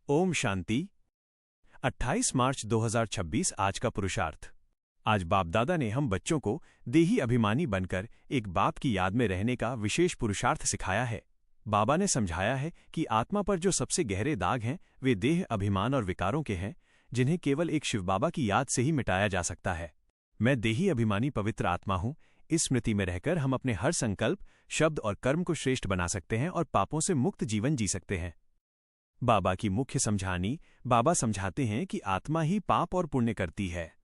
ओम शांति। 28 मार्च 2026 आज का पुरुषार्थ। आज बाप दादा ने हम बच्चों को देही अभिमानी बनकर एक बाप की याद में रहने का विशेष पुरुषार्थ सिखाया है। बाबा ने समझाया है कि आत्मा पर जो सबसे गहरे दाग हैं वे देह अभिमान और विकारों के हैं, जिन्हें केवल एक शिव बाबा की याद से ही मिटाया जा सकता है। मैं देही अभिमानी पवित्र आत्मा हूँ। इस स्मृति में रहकर हम अपने हर संकल्प, शब्द और कर्म को श्रेष्ठ बना सकते हैं और पापों से मुक्त जीवन जी सकते हैं। बाबा की मुख्य समझानी। बाबा समझाते हैं कि आत्मा ही पाप और पुण्य करती है।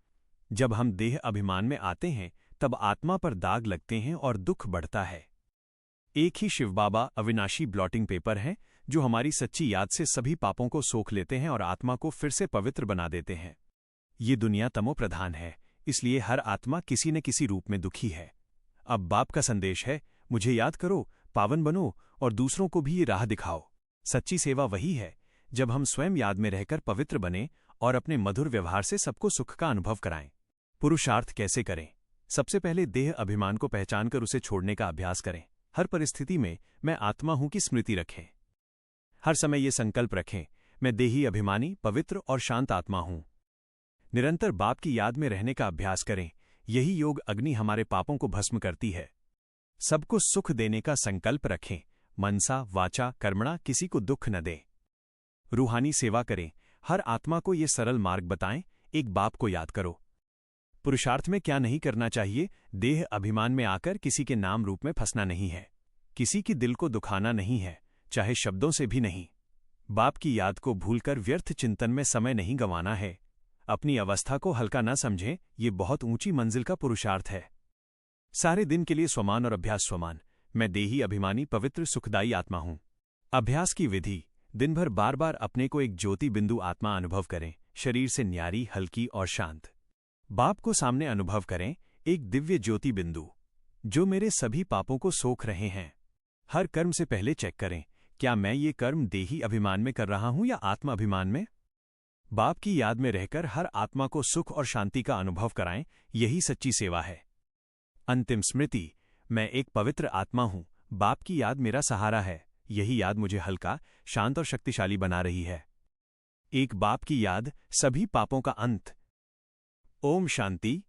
जब हम देह अभिमान में आते हैं तब आत्मा पर दाग लगते हैं और दुख बढ़ता है। एक ही शिव बाबा अविनाशी ब्लॉटिंग पेपर हैं जो हमारी सच्ची याद से सभी पापों को सोख लेते हैं और आत्मा को फिर से पवित्र बना देते हैं। ये दुनिया तमो प्रधान है, इसलिए हर आत्मा किसी न किसी रूप में दुखी है। अब बाप का संदेश है, मुझे याद करो, पावन बनो और दूसरों को भी ये राह दिखाओ। सच्ची सेवा वही है जब हम स्वयं याद में रहकर पवित्र बने और अपने मधुर व्यवहार से सबको सुख का अनुभव कराएं। पुरुषार्थ कैसे करें? सबसे पहले देह अभिमान को पहचानकर उसे छोड़ने का अभ्यास करें। हर परिस्थिति में मैं आत्मा हूं की स्मृति रखें। हर समय ये संकल्प रखें, मैं देही अभिमानी, पवित्र और शांत आत्मा हूं। निरंतर बाप की याद में रहने का अभ्यास करें। यही योग अग्नि हमारे पापों को भस्म करती है। सबको सुख देने का संकल्प रखें। मनसा, वाचा, कर्मणा किसी को दुख न दें। रूहानी सेवा करें। हर आत्मा को ये सरल मार्ग बताएं। एक बाप को याद करो। पुरुषार्थ में क्या नहीं करना चाहिए? देह अभिमान में आकर किसी के नाम रूप में फंसना नहीं है। किसी की दिल को दुखाना नहीं है, चाहे शब्दों से भी नहीं। बाप की याद को भूलकर व्यर्थ चिंतन में समय नहीं गंवाना है। अपनी अवस्था को हल्का न समझें, ये बहुत ऊंची मंजिल का पुरुषार्थ है। सारे दिन के लिए स्वमान और अभ्यास स्वमान। मैं देही अभिमानी, पवित्र, सुखदायी आत्मा हूं। अभ्यास की विधि। दिन भर बार बार अपने को एक ज्योति बिंदु आत्मा अनुभव करें, शरीर से न्यारी, हल्की और शांत। बाप को सामने अनुभव करें, एक दिव्य ज्योति बिंदु जो मेरे सभी पापों को सोख रहे हैं। हर कर्म से पहले चेक करें, क्या मैं ये कर्म देही अभिमान में कर रहा हूं या आत्मा अभिमान में? बाप की याद में रहकर हर आत्मा को सुख और शांति का अनुभव कराएं। यही सच्ची सेवा है। अंतिम स्मृति। मैं एक पवित्र आत्मा हूं। बाप की याद मेरा सहारा है। यही याद मुझे हल्का, शांत और शक्तिशाली बना रही है। एक बाप की याद, सभी पापों का अंत। ओम शांति।